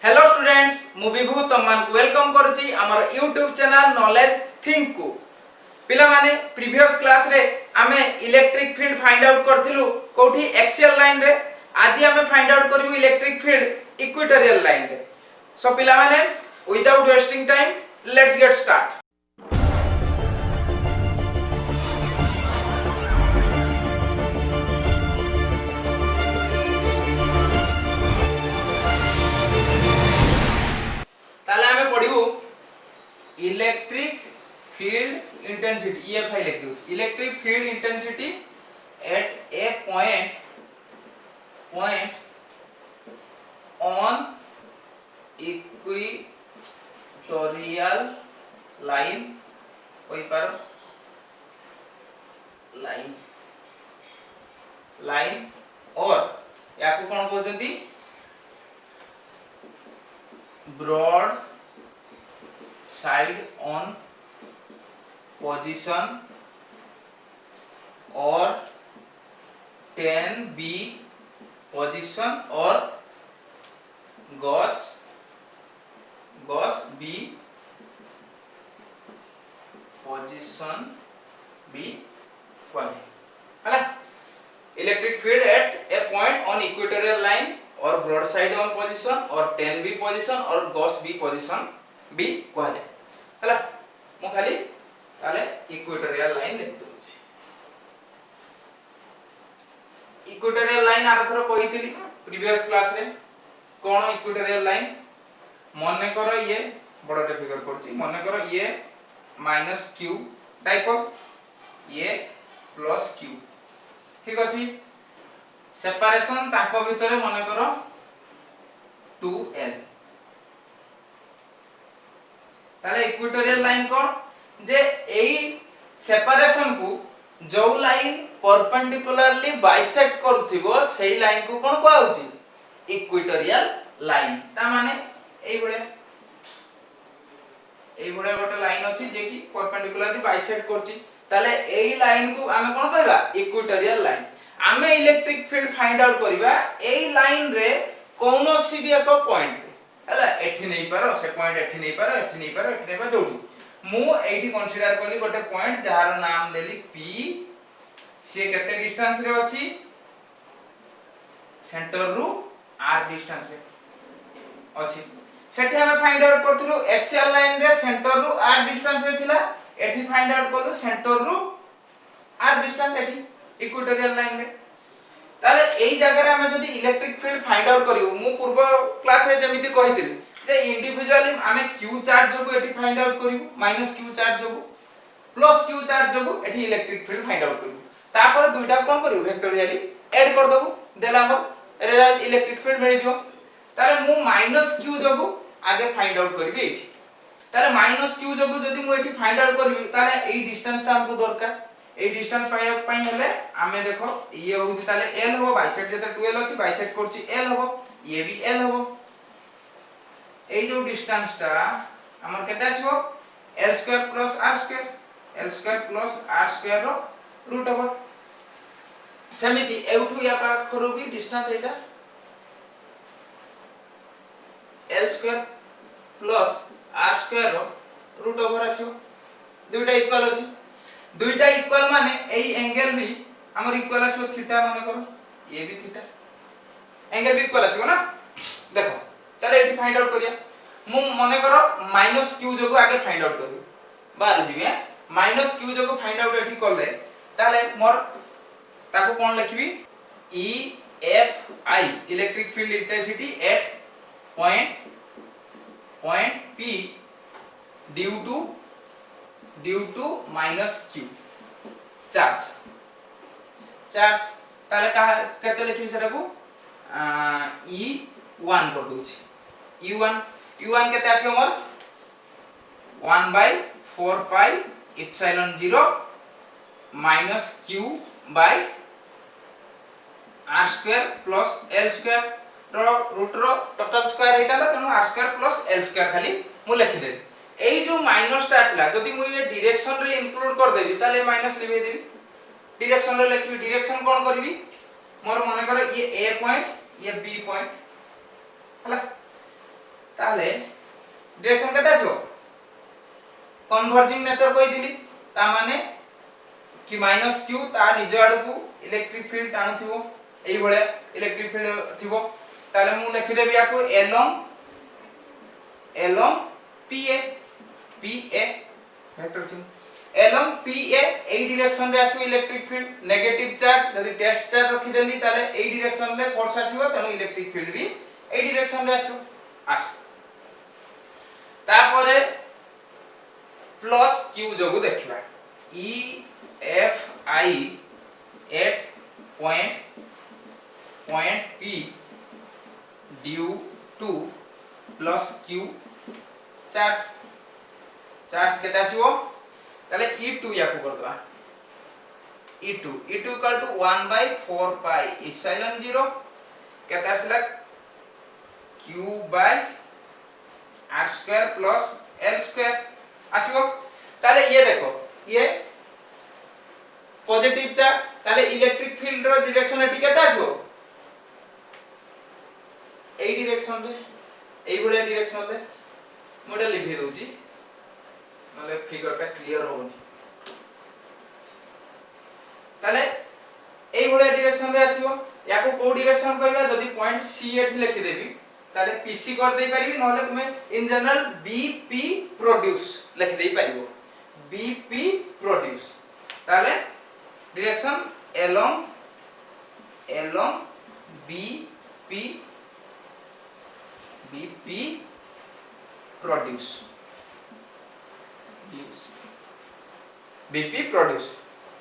Hello students मु विभू तममान को welcome करूची हमर यूट्यूब चैनल नॉलेज थिंक को पिला माने प्रीवियस क्लास रे आमे इलेक्ट्रिक फील्ड फाइंड आउट करथिलु कोठी एक्सियल लाइन रे आज आमे फाइंड आउट करबु इलेक्ट्रिक फील्ड इक्वेटोरियल लाइन रे सो पिला माने without wasting time let's get start. ताले आमे पढिबु इलेक्ट्रिक फील्ड इंटेंसिटी EFI लिख दउ electric field intensity at a point on equatorial line कोई पर लाइन और याको कोन कहजंती ब्रॉड साइड ऑन पोजीशन और 10B पोजीशन और गॉस B पोजीशन B है electric field at a point on equatorial line और ब्रॉड साइड ऑन पोजीशन और 10B पोजीशन और गॉस B पोजीशन B कहा जाए हला मु खाली ताले इक्वेटोरियल लाइन लिख दउछि इक्वेटोरियल लाइन आरथर कहितली प्रीवियस क्लास रे कोन इक्वेटोरियल लाइन मने करो ये बडटे फिगर करछि मने करो ये -q टाइप ऑफ ये +q ठीक अछि सेपरेशन ताको भितरे मने करो 2l ताले इक्वेटोरियल लाइन कोन जे एई सेपरेशन को जो लाइन परपेंडिकुलरली बाइसेक्ट करथिबो सेही लाइन को कोन कहउ छी इक्वेटोरियल लाइन ता माने एई बडे गोटे लाइन अछि जे कि परपेंडिकुलरली बाइसेक्ट करछि ताले एई लाइन को आमे कोन कहबा इक्वेटोरियल लाइन आमे इलेक्ट्रिक फील्ड फाइंड आउट करिबा एई लाइन रे कोनोसी भी एक पॉइंट हला एठी नै पारो से पॉइंट एठी नै पारो एठी नै पारो एठी नै पारो जोडी मु एठी कंसीडर करली गोटे पॉइंट जहार नाम देली P से केते डिस्टेंस रे अछि सेंटर रु r डिस्टेंस रे अछि सेठी हम फाइंड आउट करथिलु एक्सियल लाइन रे सेंटर रु r डिस्टेंस रे थिला एठी फाइंड आउट करलु सेंटर रु r डिस्टेंस एठी इक्वेटोरियल लाइन रे ताले एई जगह रे हम जदी इलेक्ट्रिक फील्ड फाइंड आउट करियो मु पूर्व क्लास रे जेमिति कहितिली जे इंडिविजुअली हमें q चार्ज जोगु एठी फाइंड आउट करिवु -q चार्ज जोगु +q चार्ज जोगु एठी इलेक्ट्रिक फील्ड फाइंड आउट करिवु तापर दुईटा कोन करिवु वेक्टोरियली ऐड कर दबु देला हमर रिजल्ट इलेक्ट्रिक फील्ड मिल जिवो ताले मु -q जोगु आगे फाइंड आउट करिवि एठी ताले -q जोगु जदी मु एठी फाइंड आउट करिवि ताले एई डिस्टेंस ता हमको दरकार ए डिस्टेंस पाइया पई हेले आमे देखो ये होउची ताले l हो बाइसेक्ट जते 12 अछि बाइसेक्ट करछि l हो ये भी l हो ए जो डिस्टेंस ता हमर केते आसीबो l² + r² l² + r² रो रूट हो समिति एउठु या पाखरु भी डिस्टेंस एटा l² + r² रो रूट ओवर आसीबो दुईटा इक्वल अछि दुईटा इक्वल माने एई एंगल भी हमर इक्वल आसो थीटा माने करो ये भी थीटा एंगल भी इक्वल आसो ना देखो चले एठी फाइंड आउट करिया मु माने करो -q जोगु आगे फाइंड आउट करियो बाहर जिवे -q जोगु फाइंड आउट एठी करले ताले मोर ताको कोन लिखबी EFI electric field intensity at point P due to -q charge ताले का केते लिखबी सेटा को E1 कर दोछि U1 केते आसी हमर 1/4 pi epsilon 0 -q by r² + l² रो रूट रो टोटल स्क्वायर हेता तनो r² + l² खाली मु लिखि दे एई जो माइनस ता आसला जदी मु ये डायरेक्शन रे इंक्लूड कर देबी ताले माइनस लिखि देबी डायरेक्शन रे लिखबी डायरेक्शन कोन करबी मोर मने कर ये ए पॉइंट ये बी पॉइंट हला ताले डायरेक्शन केते आसो कन्वर्जिंग नेचर कोइ दिली ता माने कि माइनस q ता निज आड़ को इलेक्ट्रिक फील्ड टाणुथिबो एई भले इलेक्ट्रिक फील्ड थिबो ताले मु लिखि देबी याको along pa vector thing along pa एई डायरेक्शन रे आसो इलेक्ट्रिक फील्ड नेगेटिव चार्ज जदि टेस्ट चार्ज रखि देली ताले एई डायरेक्शन रे फोर्स आसीबो तनो इलेक्ट्रिक फील्ड भी एई डायरेक्शन रे आसो अच्छा तापरे प्लस q जगु देखिबा e f i at point p due to plus q charge केते आसीबो ताले e2 याको कर दबा e2 equal to 1 by 4 pi epsilon 0 केते आसला q by r square plus l square आसीबो ताले ये देखो ये पॉजिटिव चार्ज ताले इलेक्ट्रिक फील्ड रो डायरेक्शन एठी केते आसीबो एई डायरेक्शन रे एई बळे डायरेक्शन रे मॉडल लिखि दोची माने फिगर का क्लियर होनी ताले एई बळे डायरेक्शन रे आसीबो याको को डायरेक्शन कहबा जदी पॉइंट सी एठी लिखि देबी ताले पीसी कर दे परिबी नहले तुमे इन जनरल बीपी प्रोड्यूस लिखि दे परिबो बीपी प्रोड्यूस ताले direction along bp produce bp produce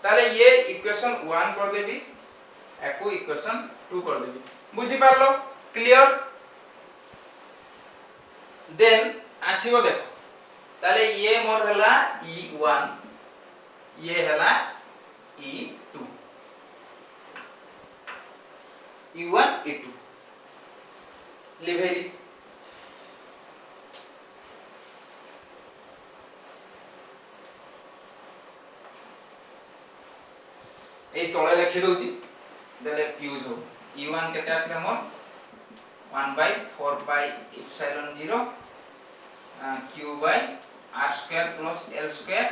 ताले ये इक्वेशन 1 कर देबी एको इक्वेशन 2 कर देबी बुझी पारलो क्लियर देन आसीबो देखो ताले ये मोर हला e1 ये हला e2 e1 e2 लिभेरी ए तळे लिखि दोची देले यूज हो e1 केते आसले मोर 1 by 4 pi epsilon 0 q by r square plus l square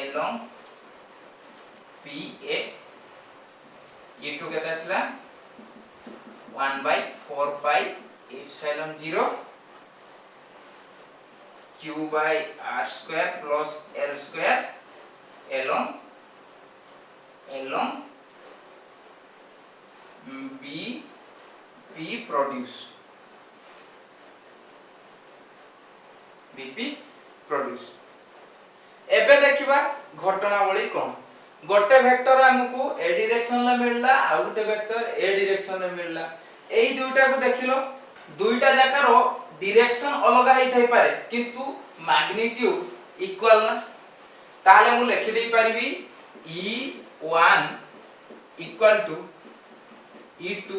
along pa e2 केते आसला 1 by 4 pi epsilon 0 q by r square plus l square along bp produce एबे देखिबा घटनावली कोन गोटे वेक्टर हमकु ए डायरेक्शन ला मिलला आ गोटे वेक्टर ए डायरेक्शन रे मिलला एई दुईटा को देखिलो दुईटा जाकर डायरेक्शन अलग हेई थाई पारे किंतु मैग्नीट्यूड इक्वल ना ताले मु लिखि देई परिबी e1 इक्वल टू e2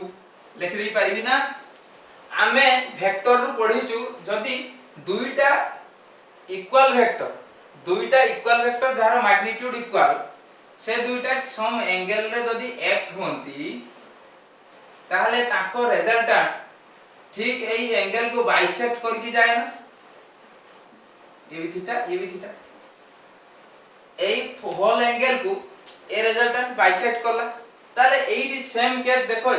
लिखि देई परिबी ना आमे वेक्टर रु पढिचु जदी दुईटा equal vector jar magnitude equal से दुईटा सम एंगल रे जदी एक्ट होंती ताहले ताको रिजल्टेंट ठीक एई एंगल को बाइसेक्ट करके जाए ना ये भी थीटा एई होल एंगल को ए रिजल्टेंट बाइसेक्ट करला ताले एई सेम केस देखो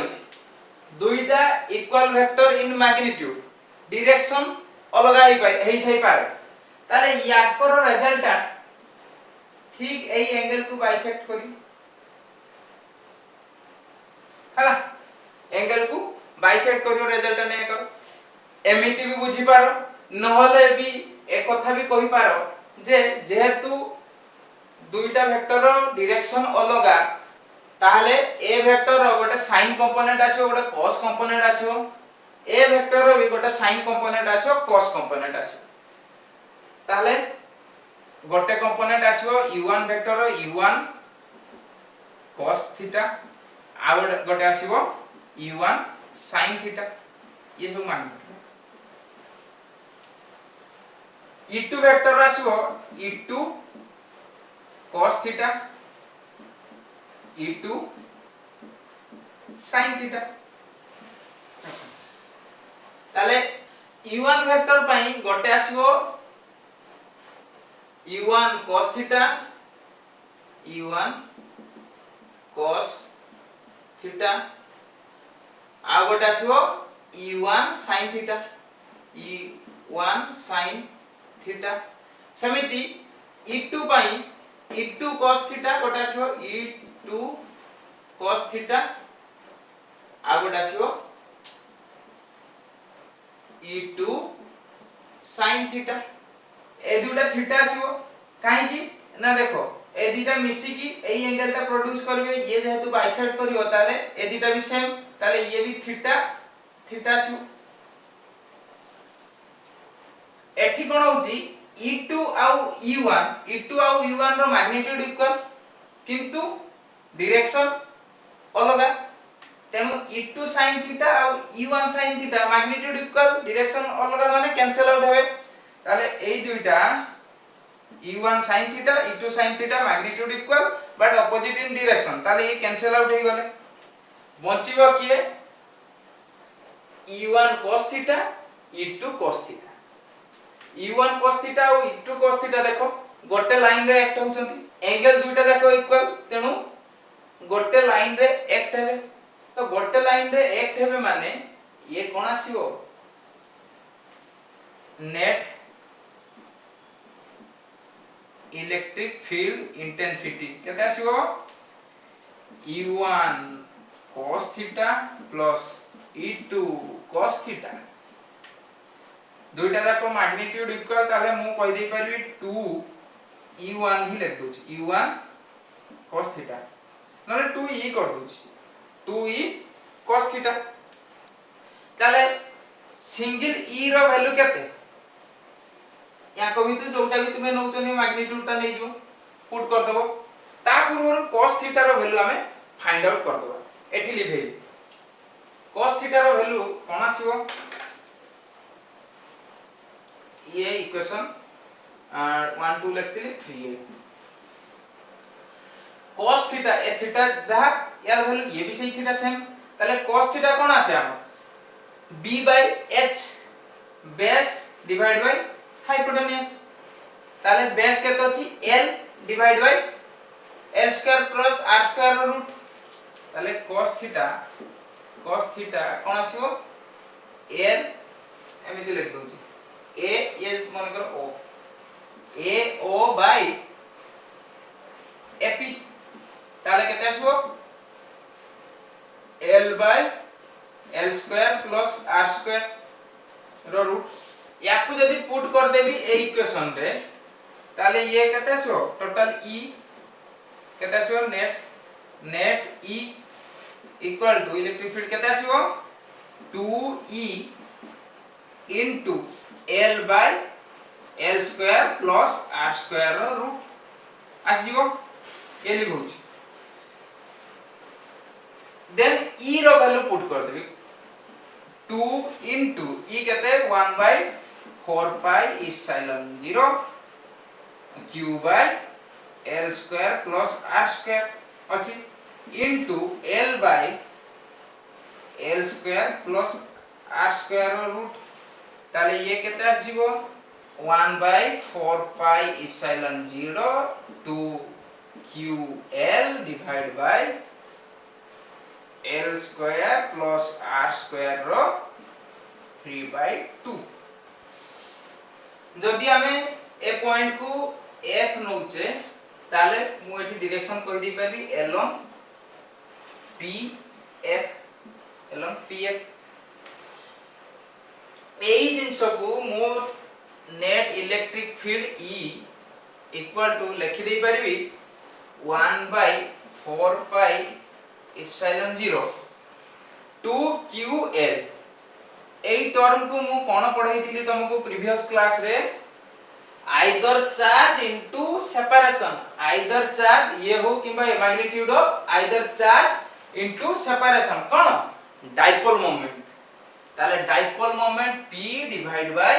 दुईटा equal vector in magnitude direction अलग हेई थाई पारे ताले याकर रिजल्टेंट ठीक एई एंगल को बाइसेक्ट करी हला एंगल को बाइसेक्ट करियो रिजल्टेंट ए करो एमिति भी बुझी पारो नहले भी एक कथा भी कहि पारो जे जेहेतु दुईटा वेक्टर डायरेक्शन अलगा ताहले ए वेक्टर गोटे साइन कंपोनेंट आसीबो गोटे cos कंपोनेंट आसीबो ए वेक्टर भी गोटे साइन कंपोनेंट आसीबो cos कंपोनेंट आसीबो ताहले गोटे कंपोनेंट आसीबो u1 vector u1 cos theta आ गोटे आसीबो u1 sin थीटा ये सब मान e2 वेक्टर आसीबो e2 cos theta e2 sin theta ताले u1 वेक्टर पई गोटे आसीबो u1 cos theta u1 cos theta आ गोटे आसीबो u1 sin theta u1 sin theta समिति e2 पई e2 cos थीटा गोटे आसीबो e2 cos थीटा आ गोटे आसीबो e2 sin थीटा ए दुटा थीटा आसीबो काहे कि ना देखो ए दुटा मिसी की एई एंगल ता प्रोड्यूस करबे ये जेहेतु बाइसेक्ट करियो ताले ए दुटा भी सेम ताले ये भी थीटा थीटा आसीबो एठी कोन होची e2 आउ u1 रो मैग्नीट्यूड इक्वल किंतु डायरेक्शन अलगा तेनु e2 sin थीटा आउ u1 sin theta magnitude equal direction अलगा माने कैंसिल आउट हेबे ताले एई दुइटा u1 sin theta e2 sin theta magnitude equal but opposite in direction ताले ये कैंसिल आउट हे गले बचिबो किए u1 cos theta e2 cos theta u1 cos theta और e2 cos थीटा देखो गोटे लाइन रे एक्ट होचंती एंगल दुइटा देखो इक्वल तेनु गोटे लाइन रे एक्ट हेबे तो गोटे लाइन रे एक्ट हेबे माने ये कोन आसीबो नेट इलेक्ट्रिक फील्ड इंटेंसिटी केते आसीबो u1 cos theta plus e2 cos theta दुइटा जाको मैग्नीट्यूड इक्वल ताले मु कहि दे परबी 2 e1 ही लिख दोछि u1 cos थीटा नले 2e कर दोछि 2e cos थीटा ताले सिंगल e रो वैल्यू केते या कभी तो जोटा भी तुमे नौचनी मैग्नीट्यूड ता नै जो पुट कर दबो ता पूर्व cos थीटा रो वैल्यू हमें फाइंड आउट कर दबो एठी लिखेली cos थीटा रो वैल्यू कोन आसीबो ये इक्वेशन 1 2 लिखतली 3 cos थीटा ए थीटा जहा यार वैल्यू ये भी सही थीटा सेम ताले cos थीटा कोन आसे हम b/h base divide by hypotenuse ताले बेस केतो अछि l divide by l square plus r square रो रूट ताले cos थीटा कोन आसीबो l एमिति लिख दोछि a ये मन करो o बाय ap ताले केते आसीबो l bye l square plus r square रो रूट याकू जदी पुट कर देबी ए इक्वेशन रे ताले ये केते आसीबो टोटल e केते आसीबो net e equal to electric field केते आसीबो 2e into l bye l square plus r square रो रूट आसीबो ये लिखौछि देन e रो वैल्यू पुट कर देबी 2 into e कहते 1 by 4 pi epsilon 0 q by l square plus r square अछि into l by l square plus r square root ताले ये कहते आसीबो 1 by 4 pi epsilon 0 to q l divide by l square plus r square रो 3/2 जदि हमें ए point को f नउचे ताले मु एठी डायरेक्शन कहि दै परबी along pf एई जिंस को मु net electric field E equal to लिखि दै परबी 1/4 pi epsilon 0 to ql एई टर्म को मु कोन पढाइतिली तुमको प्रीवियस क्लास रे either charge into separation either charge ये हो किबा magnitude of either charge into separation कोन डाइपोल मोमेंट ताले dipole moment p divide by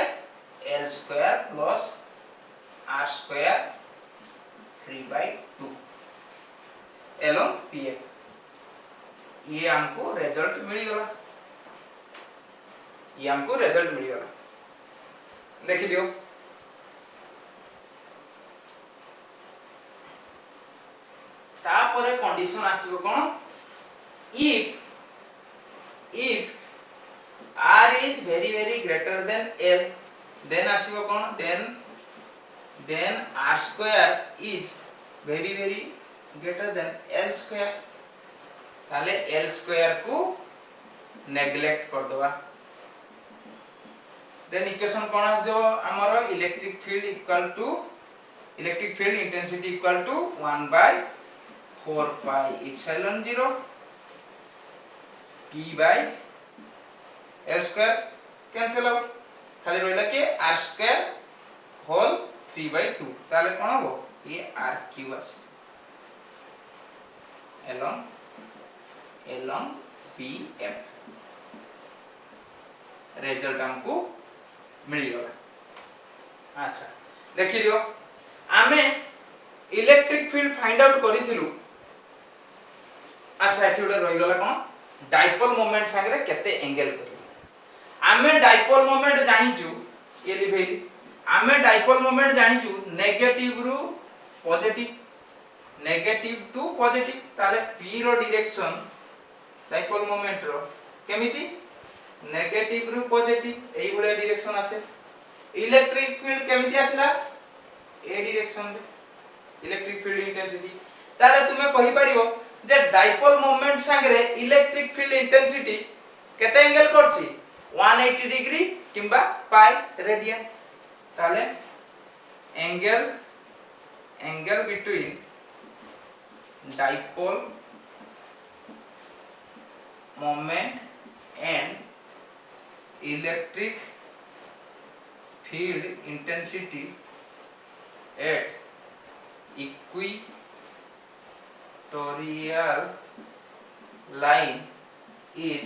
l square plus r square 3/2 along pf ये हमको रिजल्ट मिल गला देखि दियो तापर कंडीशन आसीबो कोन if r is very greater than l then आसीबो कोन then r square is very greater than l square ताले l square को नेग्लेक्ट कर दवा देन इक्वेशन कोन आस जो हमरो electric field intensity equal to 1 by 4 pi epsilon 0 p by l square cancel out खाली रहला के r square होल 3 by 2 ताले कोन हो ये r क्यूब आस along pm रिजल्ट हमको मिली गला। अच्छा देखि दियो आमे इलेक्ट्रिक फील्ड फाइंड आउट करिथिलु। अच्छा एठी उडा रहि गला कोन डाइपोल मोमेंट संगे केते एंगल करियो आमे डाइपोल मोमेंट जानिचु ये लिभेली आमे डाइपोल मोमेंट जानिचु नेगेटिव टू पॉजिटिव ताले p रो डायरेक्शन डाइपोल मोमेंट रो केमिति नेगेटिव रु पॉजिटिव एई भले डायरेक्शन आसे इलेक्ट्रिक फील्ड केमिति आसला ए डायरेक्शन रे इलेक्ट्रिक फील्ड इंटेंसिटी ताले तुमे कहि परिबो जे डाइपोल मोमेंट संगे इलेक्ट्रिक फील्ड इंटेंसिटी केते एंगल करछि 180 डिग्री किंबा पाई रेडियन ताले angle between dipole moment and electric field intensity at equatorial line is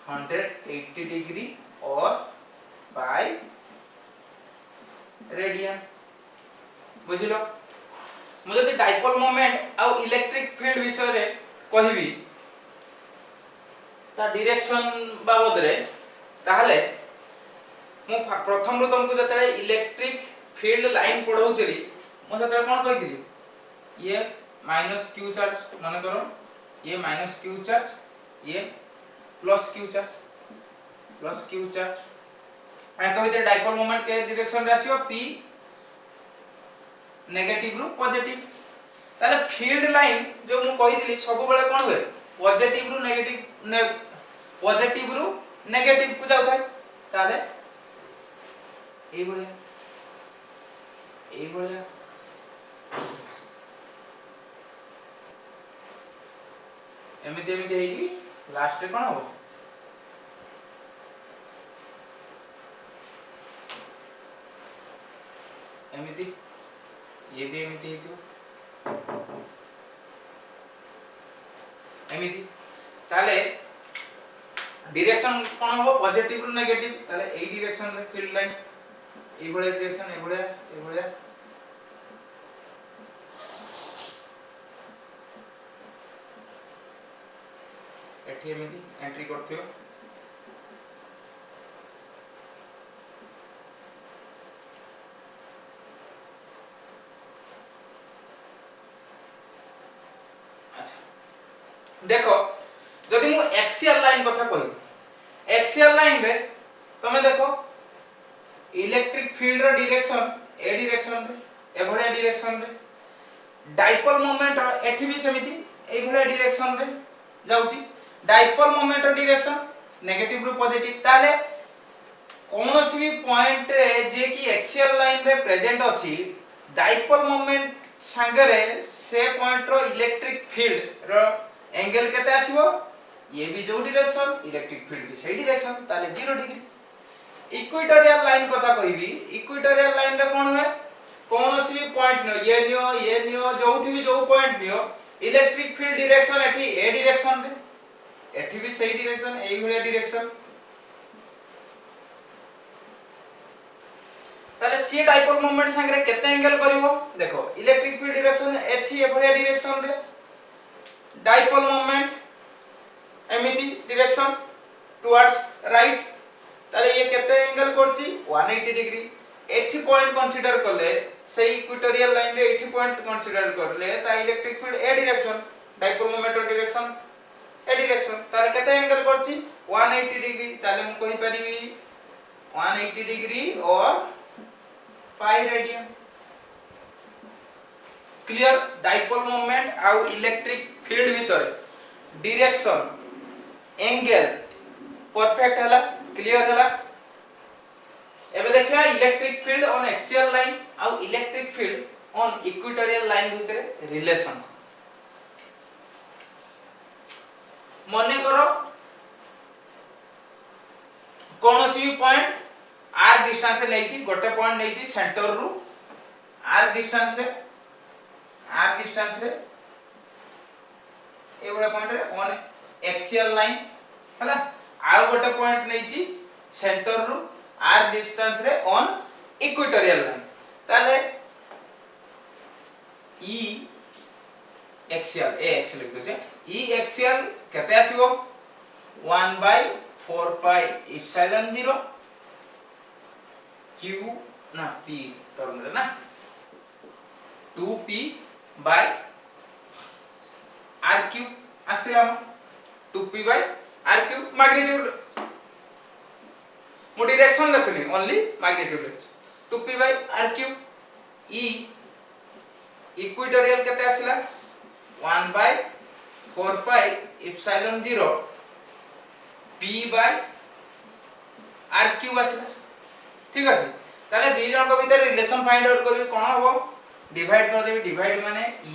180 degree or pi radian बुझिलो मु जदि डाइपोल मोमेंट आ इलेक्ट्रिक फील्ड विषय रे कहिबी ता डायरेक्शन बाबद रे ताहले मु प्रथम रो तुमको जतले इलेक्ट्रिक फील्ड लाइन पढौतली मु सतले कोन कहितली ये माइनस क्यू चार्ज माने करो ये माइनस क्यू चार्ज ये प्लस क्यू चार्ज आ कहिते डाइपोल मोमेंट के डायरेक्शन रे आसीयो p नेगेटिव रु पॉजिटिव ताले फील्ड लाइन जो मु कहितली सब बेले कोन होय पॉजिटिव रु नेगेटिव को जाउ थाय ताले ए भलिया एमिति हेगी लास्ट रे कोन हो एमिति ये भी एमिति हेतियो एमिति ताले डायरेक्शन कोन हो पॉजिटिव रु नेगेटिव ताले ए डायरेक्शन रे फील्ड लाइन ए भलिया डायरेक्शन ए भलिया एठी एमिति एंट्री करथियो अच्छा देखो जदि मु एक्सियल लाइन कथा कहि एक्सियल लाइन रे तमे देखो इलेक्ट्रिक फील्ड रो डायरेक्शन ए डायरेक्शन रे ए भले डायरेक्शन रे डाइपोल मोमेंट एठी भी समिति ए भले डायरेक्शन रे जाउची डाइपोल मोमेंट रो डायरेक्शन नेगेटिव रु पॉजिटिव ताले कोनोसी भी पॉइंट रे जे की एक्सियल लाइन रे प्रेजेंट अछि डाइपोल मोमेंट संगरे से पॉइंट रो इलेक्ट्रिक फील्ड रो एंगल केते आसीबो ये भी जो डायरेक्शन इलेक्ट्रिक फील्ड भी सही डायरेक्शन ताले 0 डिग्री इक्वेटोरियल लाइन कथा कहबी इक्वेटोरियल लाइन रे कोन होय कोनोसी भी पॉइंट ये नियो जोठी भी जो point neo electric field direction एठी ए डायरेक्शन रे एठी भी सही डायरेक्शन एई भले डायरेक्शन ताले सी डाइपोल मोमेंट संगे केते एंगल करिवो देखो इलेक्ट्रिक फील्ड डायरेक्शन एठी ए भले डायरेक्शन रे डाइपोल मोमेंट एमिति डायरेक्शन टुवर्ड्स राइट ताले ये केते एंगल कर करछि 180 डिग्री एठी पॉइंट कंसीडर करले से इक्वेटोरियल लाइन रे एठी पॉइंट कंसीडर करले ता इलेक्ट्रिक फील्ड ए डायरेक्शन डाइपोल मोमेंट डायरेक्शन ए डायरेक्शन ताले केते एंगल करछि 180 डिग्री ताले मु कहि परिबी 180 डिग्री और pi radian clear dipole moment आउ इलेक्ट्रिक फील्ड भीतर डायरेक्शन एंगल परफेक्ट हला क्लियर हला एबे देखिया electric field on axial line आउ electric field on equatorial line भीतर रिलेशन मने करो कोनोसी पॉइंट r डिस्टेंस से लेछि गोटे पॉइंट लेछि सेंटर रु r डिस्टेंस रे एबोला पॉइंट रे ऑन एक्सियल लाइन हला आ गोटे पॉइंट लेछि सेंटर रु r डिस्टेंस रे ऑन इक्वेटोरियल लाइन ताले e एक्सियल ए एक्सियल लिख दे e एक्सियल केते आसीबो 1/4 पाई एप्सिलॉन 0 q ना p टर्म रे ना 2p बाय r क्यूब आस्तिला 2p बाय r क्यूब मैग्नीट्यूड मो डायरेक्शन लिखनी ओनली मैग्नीट्यूड 2p बाय r क्यूब e इक्वेटोरियल केते आसिला 1/4 पाई एप्सिलॉन 0 p बाय r क्यूब आसिला ठीक अछि ताले दी जन को भीतर रिलेशन फाइंड आउट करी कोन हो डिवाइड कर देबी डिवाइड माने e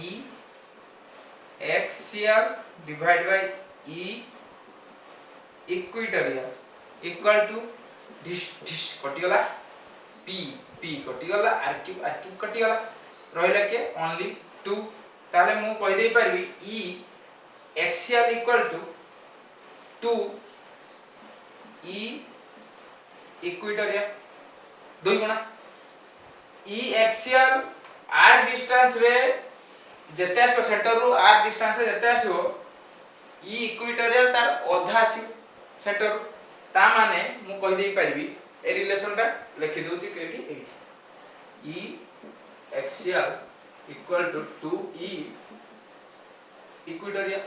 axial divide by e equatorial equal to डिस कटि गला p कटि गला r क्यूब कटि गला रहला के ओनली 2 ताले मु कहि दे परबी e axial equal to 2 e equatorial 2 गुना e एक्सियल r डिस्टेंस रे जते आसो सेंटर रु r डिस्टेंस रे जते आसो e इक्वेटोरियल तार आधा आसी सेंटर ता माने मु कहि दे परबी ए रिलेशन ता लिखि दोची केठी एठी e axial equal to 2e equatorial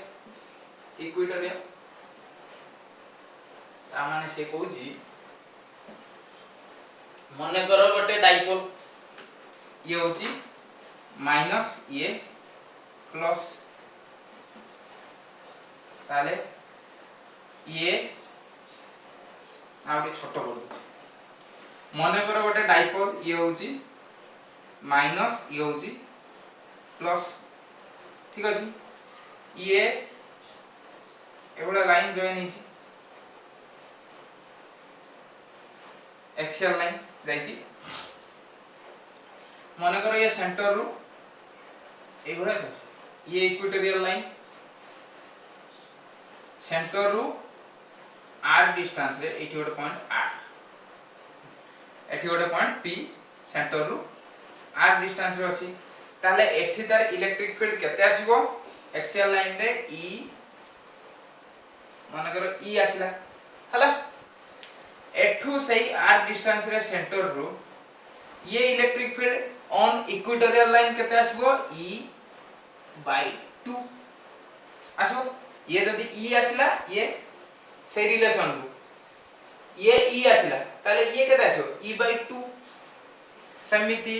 ता माने से कहूची मने करो गोटे डाइपोल ये होची माइनस ये प्लस ताले ये आउटे छोट करू मने करो गोटे डाइपोल ये होची माइनस ये होची प्लस ठीक अछि ये एबोला लाइन जॉइन हिची एक्सियल लाइन जाईची मने करो ये सेंटर रु एबोला ये इक्वेटोरियल लाइन सेंटर रु r डिस्टेंस रे एठी गोटे पॉइंट r एठी गोटे पॉइंट p सेंटर रु r डिस्टेंस रे अछि ताले एठी तार इलेक्ट्रिक फील्ड केते आसीबो एक्सियल लाइन रे e माने करो e आसिला हला एठू सही r डिस्टेंस रे सेंटर रु ये electric field on equatorial line केते आसीबो e/2 आसीबो ये जदी e आसिला ये सही रिलेशन रु ये e आसिला ताले ये केते आसीबो e/2 समिति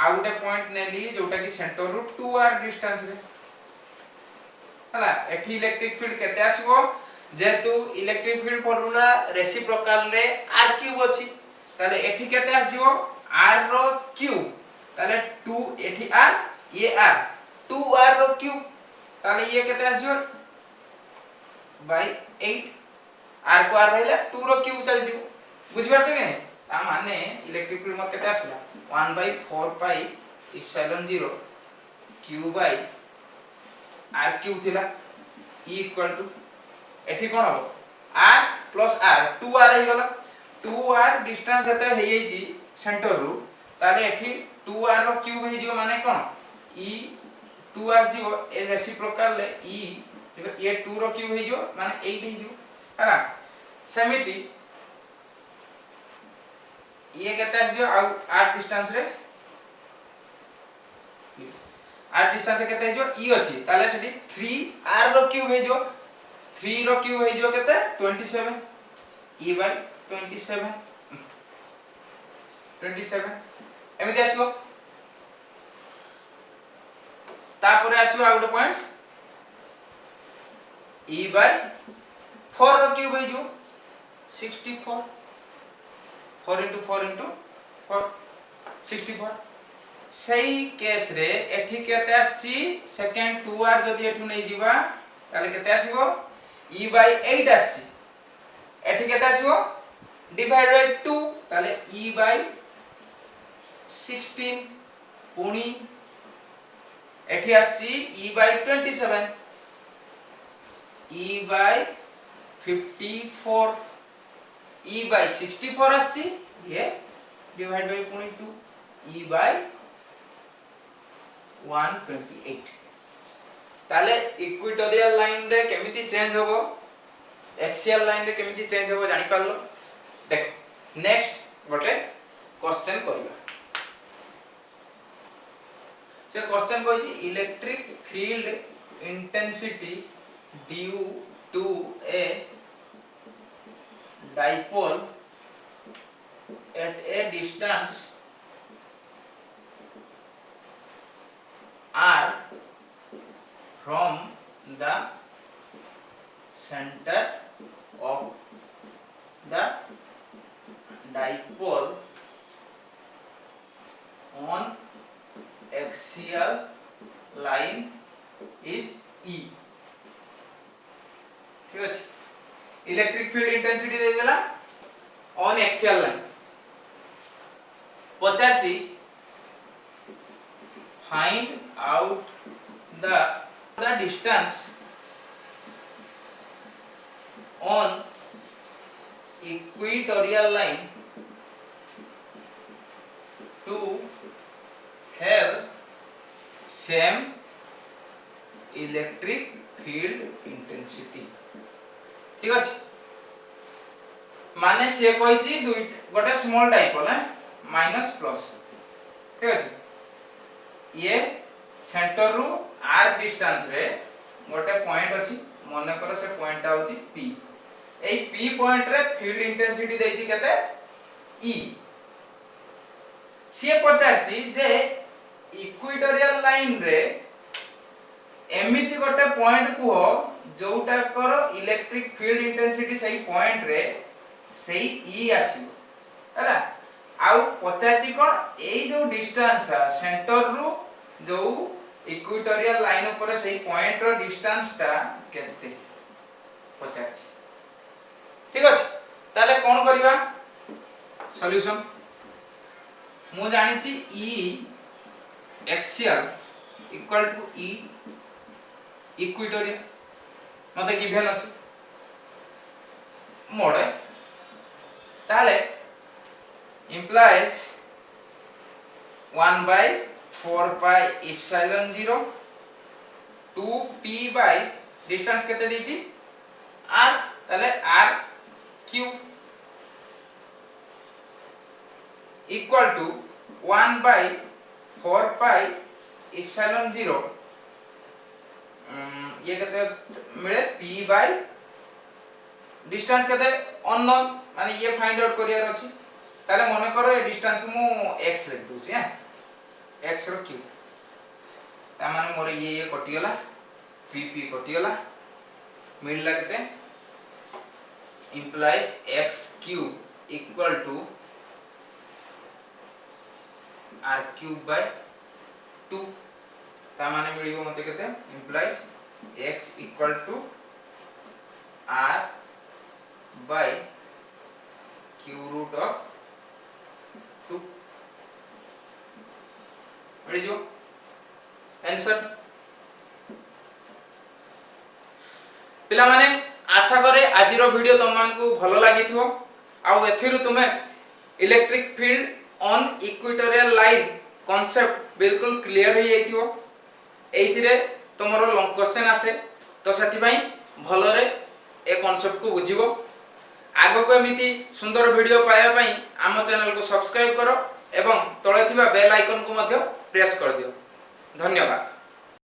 आउटे पॉइंट नेली जोटा कि सेंटर रु 2r डिस्टेंस रे हला एठी इलेक्ट्रिक फील्ड केते आसीबो जेतु इलेक्ट्रिक फील्ड फॉर्मूला रेसिप्रोकल रे r क्यूब अछि ताले एठी केते आसीबो r रो क्यूब ताले 2 एठी r ये r 2r रो क्यूब ताले ये केते आसीबो बाय 8 r को r रहला 2 रो क्यूब चल जिवो बुझि पारछ के ता माने इलेक्ट्रिक फील्ड म केते आसीला 1/4 pi epsilon 0 q by r cube थिला e इक्वल टू एठी कोन हो r प्लस r 2r हे गला 2r डिस्टेंस एते हे येची सेंटर रु ताले एठी 2r रो क्यूब हे जिवो माने कोन e 2r जिवो ए रेसिप्रोकल ले e ये 2 रो क्यूब हे जिवो माने 8 हे जिवो हला समिति ये केते आसी आ r डिस्टेंस रे r डिस्टेंस रे केते जो e अछि ताले सेठी 3r रो क्यूब हे जो 3 रो क्यूब हे जो केते 27 e बाय 27 एमिति आसीबो तापर आसीबो आ गुटे पॉइंट e बाय 4 रो क्यूब हे जो 64 4 into 4 into 4 64 सही केस रे एठी केते आसी सेकंड 2r जदी एठु नै जिबा ताले केते आसीबो e बाय 8 आसी एठी केते आसीबो डिवाइड बाय 2 ताले e बाय 16 पुनी एठी आसी e by 27 e by 54 e by 64 आसी ये डिवाइड बाय पुनी 2 e बाय 128 ताले इक्विटोरियल लाइन रे केमिति चेंज होबो एक्सियल लाइन रे केमिति चेंज होबो जानि पारलो देखो नेक्स्ट गोटे क्वेश्चन करिवा से क्वेश्चन कहछि electric field intensity due to a dipole at a distance r from the center of the dipole on axial line is E ठीक है इलेक्ट्रिक फील्ड इंटेंसिटी दे देला ऑन एक्सियल लाइन पचारची find out the distance on equatorial line to have same electric field intensity ठीक अछि माने से कहि छी गोटे स्मॉल डाइपोल है माइनस प्लस ठीक अछि ये सेंटर रु r डिस्टेंस रे गोटे पॉइंट अछि मने करो से पॉइंट आउची p एई p पॉइंट रे फील्ड इंटेंसिटी दै छी केते e से पचारची जे इक्वेटोरियल लाइन रे एमिति गोटे पॉइंट को जोटा करो इलेक्ट्रिक फील्ड इंटेंसिटी सही पॉइंट रे सही ई आसीबो हैला आउ पचाची कोन एई जो डिस्टेंस सेंटर रु जो इक्वेटोरियल लाइन ऊपर सही पॉइंट रो डिस्टेंस ता केते पचाची ठीक अछि ताले कोन करबा सॉल्यूशन मु जानि छी E axial equal to E equatorial मते गिवन अछि मोड ताले implies 1 by 4 pi epsilon 0 2 p by distance केते दिछि r ताले r cube equal to 1 by 4 pi epsilon 0 ये केते मिले p by डिस्टेंस केते अननोन माने ये फाइंड आउट करियर अछि ताले मने करो ए डिस्टेंस को मु x लिख दूची है x रो क्यूब ता माने मोर ये कटि गला p p कटि गला मिलला केते implies x cube equal to r cube by 2 ता माने मिलियो मते केते implies x equal to r by cube root of 2 मिलियो आंसर पिला माने आशा करे आज रो वीडियो तुम मान को भलो लागि थिवो आ एथिरु तुमे electric field on equatorial line concept बिल्कुल क्लियर हो जाइथिवो एथिरे तमरो लॉन्ग क्वेश्चन आसे तो सेति पई भलो रे ए कांसेप्ट को बुझिबो आगको एमिति सुंदर वीडियो पाया पई आम चैनल को सब्सक्राइब करो एवं तळे थिबा बेल आइकन को मध्य प्रेस कर दियो। धन्यवाद।